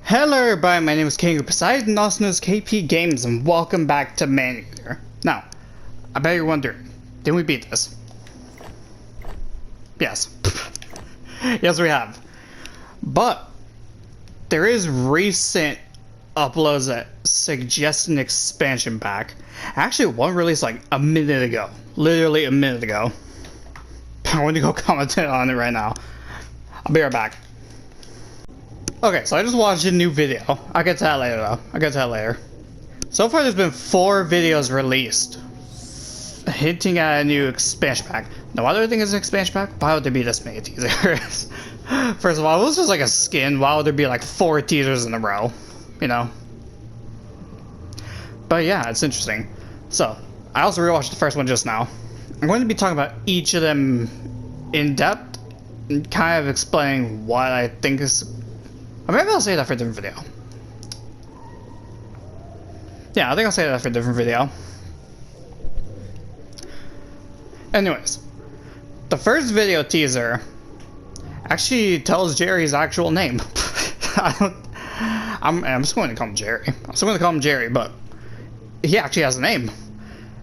Hello everybody, my name is King of Poseidon, also known as KP Games, and welcome back to Maneater. Now, I bet you're wondering, didn't we beat this? Yes. Yes we have. But, there is recent uploads that suggest an expansion pack. Actually, one released like a minute ago. Literally a minute ago. I'm going to go comment on it right now. I'll be right back. Okay, so I just watched a new video. I'll get to that later though. I'll get to that later. So far there's been 4 videos released hinting at a new expansion pack. Now why do I think it's an expansion pack? Why would there be this many teasers? First of all, it was just like a skin. Why would there be like 4 teasers in a row? You know? But yeah, it's interesting. So, I also rewatched the first one just now. I'm going to be talking about each of them in depth and kind of explaining what I think is... Or maybe I'll say that for a different video. Yeah, I think I'll say that for a different video. Anyways, the first video teaser actually tells Jerry's actual name. I'm just going to call him Jerry. I'm still going to call him Jerry, but he actually has a name.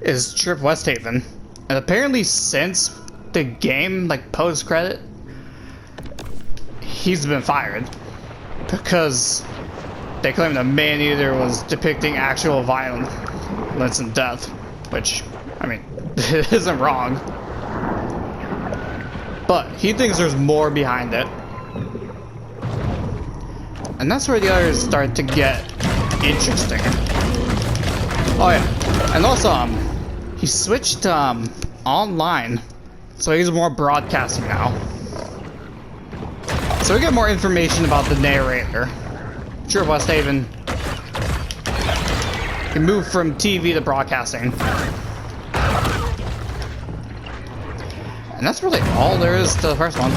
It's Trip Westhaven. And apparently since the game, like post-credit, he's been fired. Because they claim that Maneater was depicting actual violence and death, which, I mean, it isn't wrong. But he thinks there's more behind it. And that's where the others start to get interesting. Oh yeah, and also, he switched online, so he's more broadcasting now. So we get more information about the narrator. Trip Westhaven. He moved from TV to broadcasting. And that's really all there is to the first one.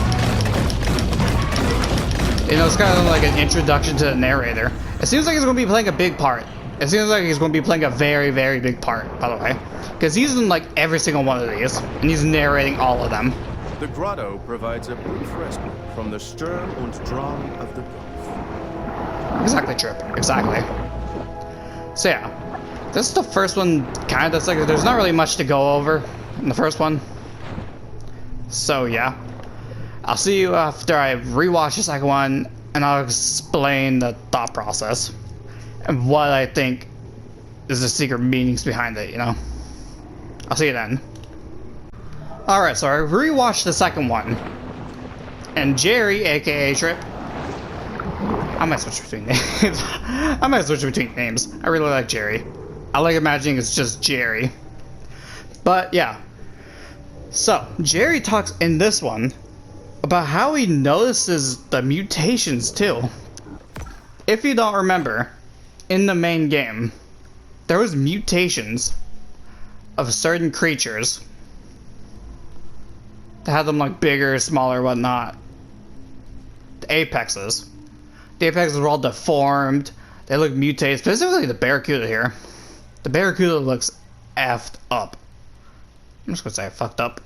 You know, it's kind of like an introduction to the narrator. It seems like he's going to be playing a big part. It seems like he's going to be playing a very, very big part, by the way. Because he's in like every single one of these. And he's narrating all of them. The grotto provides a brief respite from the Sturm und Drang of the Gulf. Exactly, Trip. Exactly. So yeah, this is the first one. Kind of, like there's not really much to go over in the first one. So yeah, I'll see you after I rewatch the second one, and I'll explain the thought process and what I think is the secret meanings behind it. You know, I'll see you then. Alright, so I rewatched the second one. And Jerry, aka Trip. I might switch between names. I might switch between names. I really like Jerry. I like imagining it's just Jerry. But yeah. So, Jerry talks in this one about how he notices the mutations too. If you don't remember, in the main game, there was mutations of certain creatures. They had them like bigger, smaller, whatnot. The apexes. The apexes were all deformed. They look mutated. Specifically the Barracuda here. The Barracuda looks effed up. I'm just gonna say fucked up.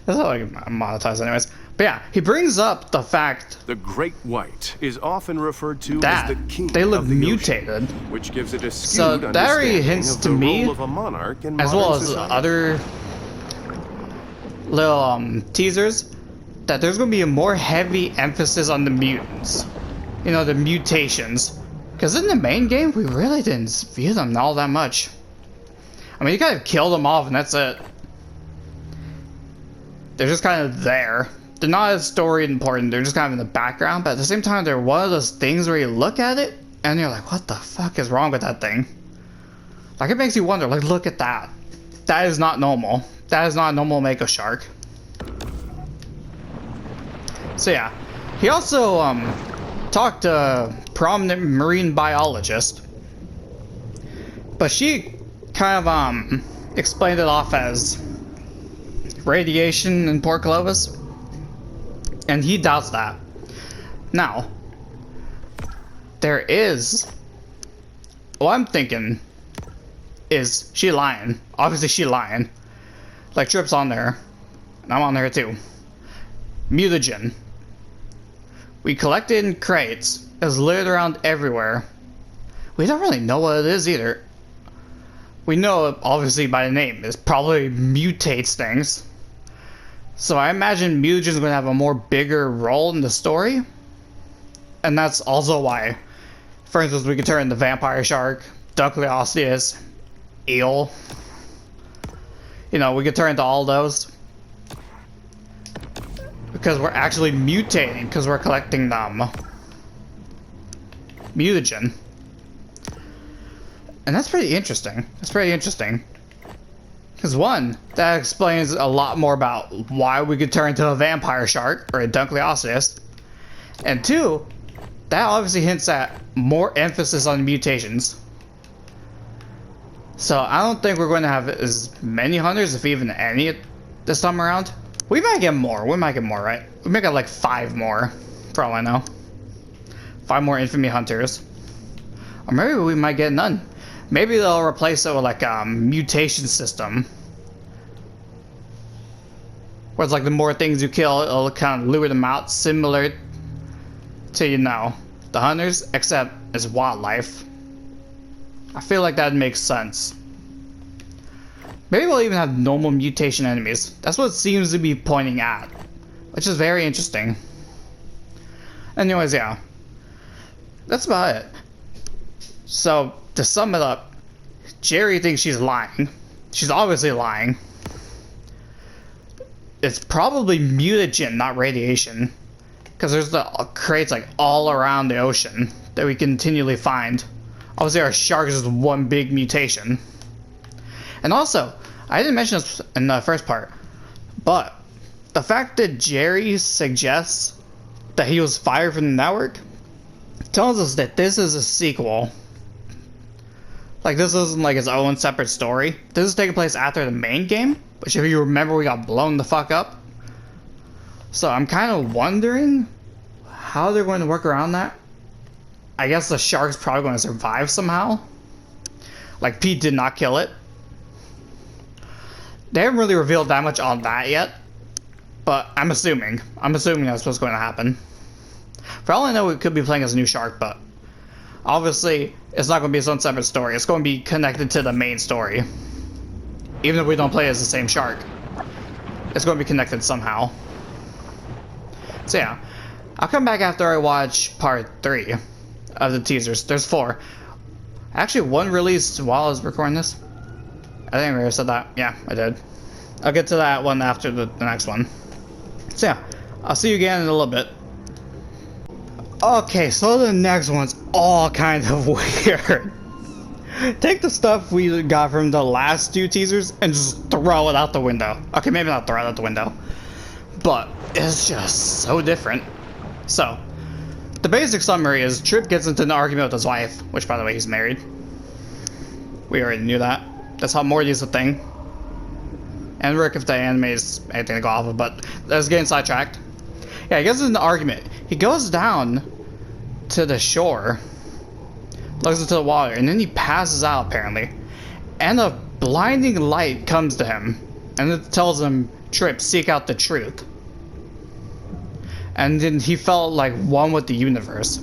That's not like I'm monetized anyways. But yeah, he brings up the fact the Great White is often referred to that as the king they look of the mutated. ocean, which gives it a So skewed that already understanding hints of to the me, role of a monarch in as well modern as society. other little teasers, that there's going to be a more heavy emphasis on the mutants. You know, the mutations. Because in the main game, we really didn't view them all that much. I mean, you kind of kill them off and that's it. They're just kind of there. They're not as story important, they're just kind of in the background, but at the same time, they're one of those things where you look at it, and you're like, what the fuck is wrong with that thing? Like, it makes you wonder, like, look at that. That is not normal. That is not a normal Mako shark. So yeah, he also talked to a prominent marine biologist, but she kind of explained it off as radiation in Port Clovis, and he doubts that. Now, there is, what I'm thinking is she lying. Obviously she lying. Like Trip's on there, and I'm on there too. Mutagen. We collect it in crates. It's littered around everywhere. We don't really know what it is either. We know it obviously by the name. It probably mutates things. So I imagine mutagen's going to have a more bigger role in the story. And that's also why, for instance, we could turn into Vampire Shark, Dunkleosteus, Eel. You know, we could turn into all those. Because we're actually mutating, because we're collecting them. Mutagen. And that's pretty interesting. That's pretty interesting. Because one, that explains a lot more about why we could turn into a Vampire Shark or a Dunkleosteus. And two, that obviously hints at more emphasis on mutations. So I don't think we're going to have as many hunters, if even any, this time around. We might get more. We might get more, right? We might get like 5 more, for all I know. 5 more infamy hunters. Or maybe we might get none. Maybe they'll replace it with like a mutation system. Where it's like the more things you kill, it'll kind of lure them out, similar to, you know, the hunters, except it's wildlife. I feel like that makes sense. Maybe we'll even have normal mutation enemies. That's what it seems to be pointing at. Which is very interesting. Anyways, yeah. That's about it. So, to sum it up, Jerry thinks she's lying. She's obviously lying. It's probably mutagen, not radiation. Because there's the crates like all around the ocean that we continually find. Obviously our shark is one big mutation. And also, I didn't mention this in the first part, but the fact that Jerry suggests that he was fired from the network tells us that this is a sequel. Like, this isn't like its own separate story. This is taking place after the main game, which if you remember, we got blown the fuck up. So I'm kind of wondering how they're going to work around that. I guess the shark's probably going to survive somehow. Like, Pete did not kill it. They haven't really revealed that much on that yet. But I'm assuming. That's what's going to happen. For all I know, we could be playing as a new shark, but obviously, it's not going to be its own separate story. It's going to be connected to the main story. Even if we don't play as the same shark. It's going to be connected somehow. So yeah, I'll come back after I watch part 3 of the teasers. There's 4. Actually, 1 released while I was recording this. I think I already said that. Yeah, I did. I'll get to that one after the next one. So yeah, I'll see you again in a little bit. Okay, so the next one's all kind of weird. Take the stuff we got from the last 2 teasers and just throw it out the window. Okay, maybe not throw it out the window, but it's just so different. So, the basic summary is Trip gets into an argument with his wife, which by the way, he's married. We already knew that. That's how Morty's a thing. And Rick if the anime is anything to go off of, but that's getting sidetracked. Yeah, he gets into an argument. He goes down to the shore, looks into the water, and then he passes out apparently. And a blinding light comes to him, and it tells him, Trip, seek out the truth. And then he felt like one with the universe.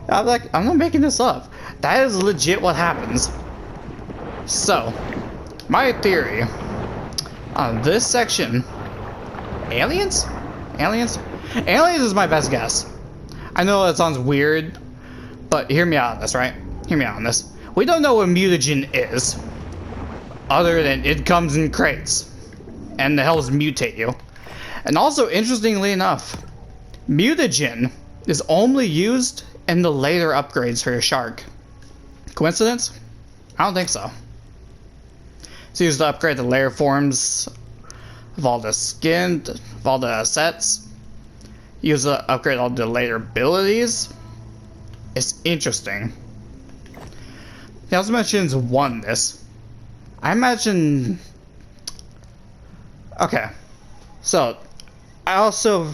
I'm not making this up. That is legit what happens. So, my theory on this section, aliens? Aliens is my best guess. I know that sounds weird, but hear me out on this, right? Hear me out on this. We don't know what mutagen is, other than it comes in crates, and the hells mutate you. And also, interestingly enough, mutagen is only used in the later upgrades for your shark. Coincidence? I don't think so. It's used to upgrade the layer forms of all the skin, of all the sets. Use to upgrade all the later abilities. It's interesting. He also mentions oneness. I imagine... Okay. So, I also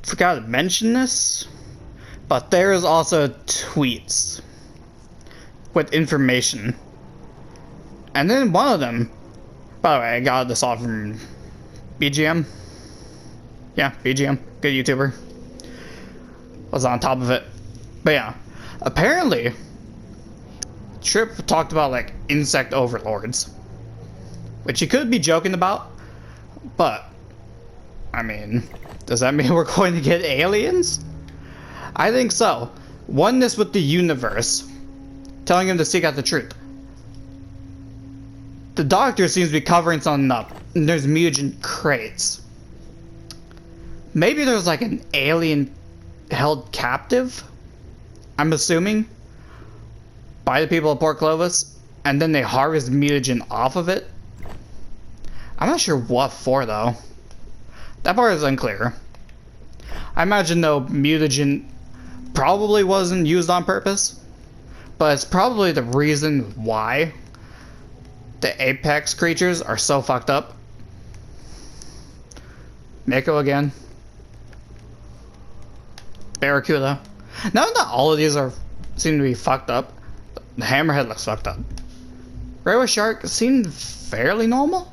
forgot to mention this, but there is also tweets with information. And then one of them, by the way, I got this all from BGM. Yeah, BGM. Good YouTuber. Was on top of it. But yeah, apparently, Trip talked about like insect overlords, which he could be joking about, but I mean, does that mean we're going to get aliens? I think so. Oneness with the universe, telling him to seek out the truth. The doctor seems to be covering something up, and there's mutagen crates. Maybe there's like an alien held captive, I'm assuming, by the people of Port Clovis, and then they harvest mutagen off of it. I'm not sure what for though. That part is unclear. I imagine though mutagen probably wasn't used on purpose, but it's probably the reason why the apex creatures are so fucked up. Mako again. Barracuda. No, not all of these seem to be fucked up. The hammerhead looks fucked up. Railway shark seemed fairly normal.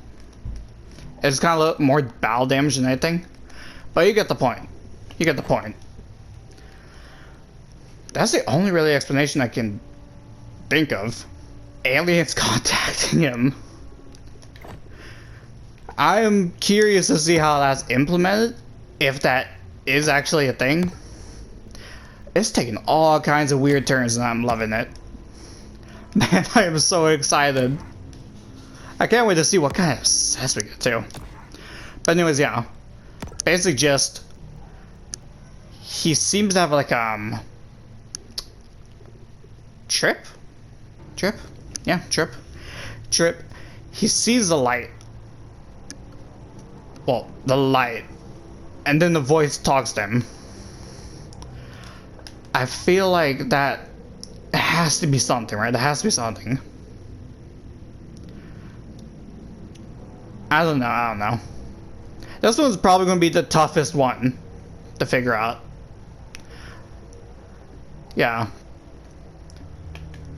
It's kind of look more bow damage than anything, but you get the point. You get the point. That's the only really explanation I can think of. Aliens contacting him. I am curious to see how that's implemented, if that is actually a thing. It's taking all kinds of weird turns and I'm loving it. Man, I am so excited. I can't wait to see what kind of success we get to. But anyways, yeah. Basic gist. He seems to have like Trip? Yeah, Trip. He sees the light. Well, the light. And then the voice talks to him. I feel like that has to be something, right? There has to be something. I don't know. This one's probably going to be the toughest one to figure out. Yeah.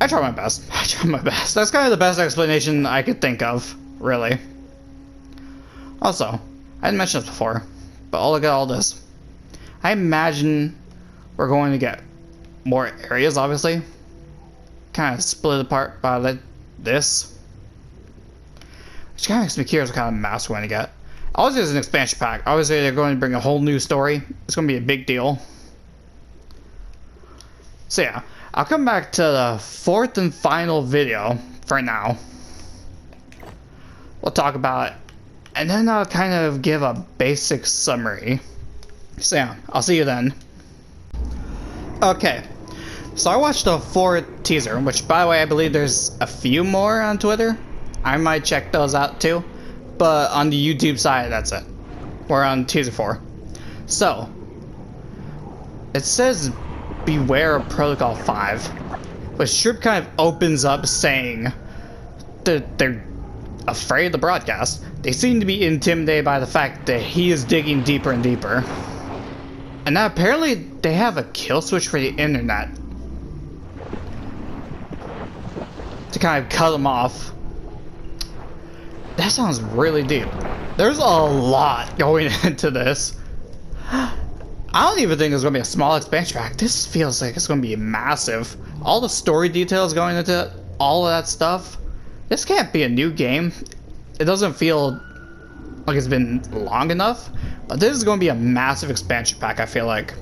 I try my best. That's kind of the best explanation I could think of, really. Also, I didn't mention this before, but I'll look at all this. I imagine we're going to get more areas, obviously. Kind of split apart by like this. Which kind of makes me curious what kind of maps we're going to get. Obviously, it's an expansion pack. Obviously, they're going to bring a whole new story. It's going to be a big deal. So yeah, I'll come back to the fourth and final video for now. We'll talk about it, and then I'll kind of give a basic summary. So yeah, I'll see you then. Okay, so I watched the fourth teaser, which by the way, I believe there's a few more on Twitter. I might check those out too, but on the YouTube side, that's it. We're on teaser 4. So, it says beware of Protocol 5, but Strip kind of opens up saying that they're afraid of the broadcast. They seem to be intimidated by the fact that he is digging deeper and deeper. And now apparently they have a kill switch for the internet to kind of cut them off. That sounds really deep. There's a lot going into this. I don't even think it's going to be a small expansion pack. This feels like it's going to be massive. All the story details going into it, all of that stuff. This can't be a new game. It doesn't feel like it's been long enough. But this is going to be a massive expansion pack, I feel like.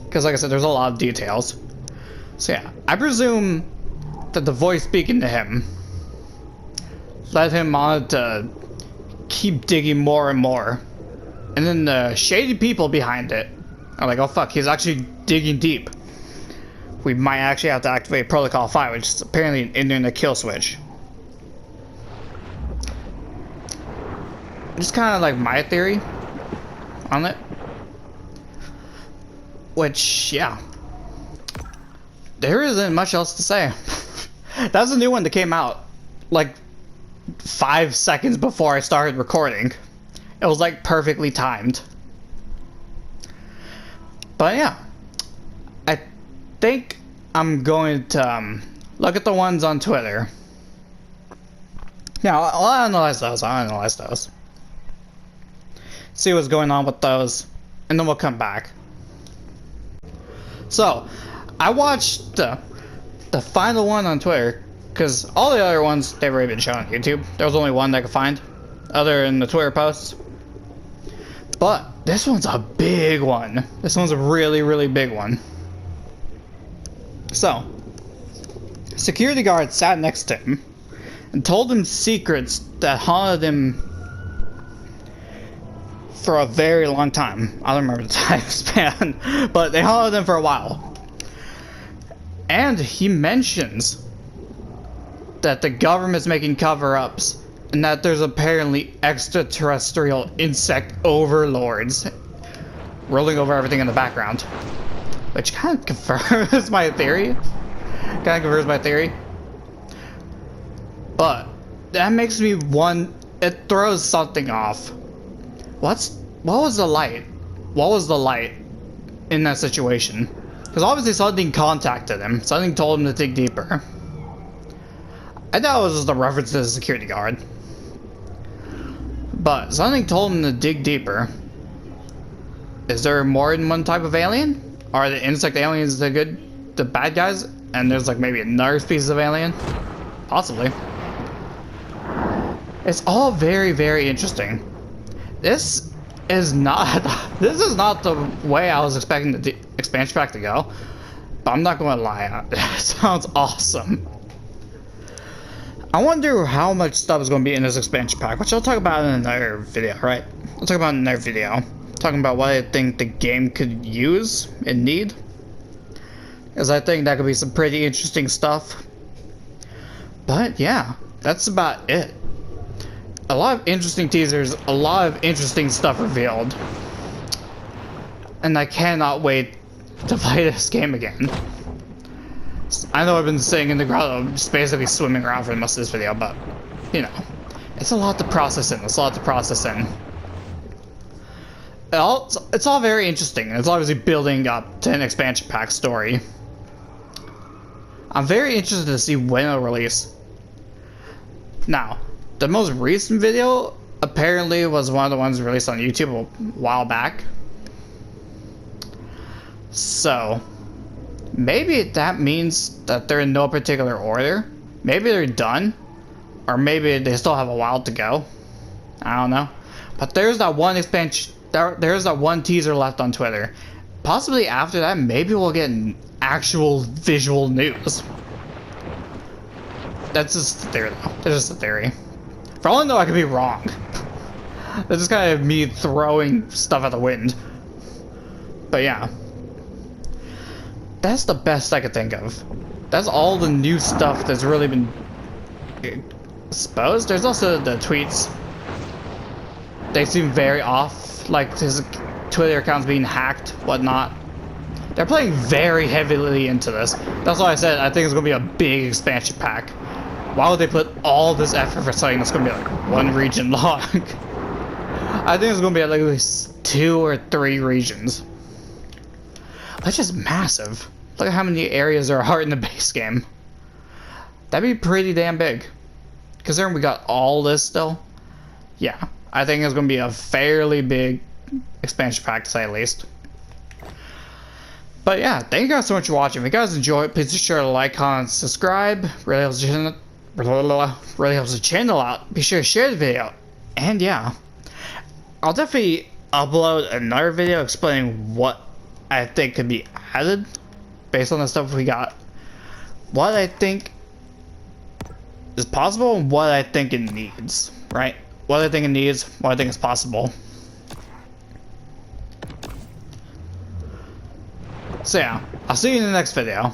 Because like I said, there's a lot of details. So yeah, I presume that the voice speaking to him led him on to keep digging more and more. And then the shady people behind it are like, oh fuck, he's actually digging deep. We might actually have to activate Protocol 5, which is apparently an internet kill switch. Just kind of like my theory on it. Which, yeah. There isn't much else to say. That's a new one that came out like 5 seconds before I started recording. It was like perfectly timed. But yeah, I think I'm going to look at the ones on Twitter. Yeah, I'll analyze those. see what's going on with those, and then we'll come back. So, I watched the final one on Twitter, because all the other ones, they've already been shown on YouTube. There was only one that I could find, other than the Twitter posts. But, this one's a big one. This one's a really, really big one. So, security guard sat next to him, and told him secrets that haunted him for a very long time. I don't remember the time span, but they haunted him for a while. And he mentions that the government's making cover-ups, and that there's apparently extraterrestrial insect overlords rolling over everything in the background. Which kind of confirms my theory. But that makes me it throws something off. What was the light? What was the light in that situation? Because obviously something contacted him. Something told him to dig deeper. I thought it was just a reference to the security guard. But something told him to dig deeper. Is there more than one type of alien? Are the insect aliens the bad guys? And there's like maybe another species of alien? Possibly. It's all very, very interesting. This is not the way I was expecting the expansion pack to go. But I'm not going to lie, it sounds awesome. I wonder how much stuff is going to be in this expansion pack, which I'll talk about in another video, right? I'll talk about in another video. Talking about what I think the game could use and need. Because I think that could be some pretty interesting stuff. But yeah, that's about it. A lot of interesting teasers, a lot of interesting stuff revealed. And I cannot wait to play this game again. I know I've been sitting in the grotto, just basically swimming around for most of this video, but, you know, it's a lot to process in, it's all very interesting, and it's obviously building up to an expansion pack story. I'm very interested to see when it'll release. Now, the most recent video apparently was one of the ones released on YouTube a while back. So, maybe that means that they're in no particular order. Maybe they're done, or maybe they still have a while to go. I don't know. But there's that one expansion. There's that one teaser left on Twitter. Possibly after that, maybe we'll get actual visual news. That's just a theory, though. That's just a theory. For all I know, I could be wrong. That's just kind of me throwing stuff at the wind. But yeah. That's the best I could think of. That's all the new stuff that's really been exposed. There's also the tweets. They seem very off. Like his Twitter account's being hacked, whatnot. They're playing very heavily into this. That's why I said I think it's gonna be a big expansion pack. Why would they put all this effort for something that's gonna be like one region long? I think it's gonna be like at least 2 or 3 regions. That's just massive. Look at how many areas there are in the base game. That'd be pretty damn big. Considering we got all this still. Yeah. I think it's going to be a fairly big expansion pack, to say the least. But yeah, thank you guys so much for watching. If you guys enjoyed, please be sure to like, comment, subscribe. Really helps the channel out. Be sure to share the video. And yeah, I'll definitely upload another video explaining what I think could be added based on the stuff we got. What I think is possible and what I think it needs, right? What I think it needs, what I think is possible. So yeah, I'll see you in the next video.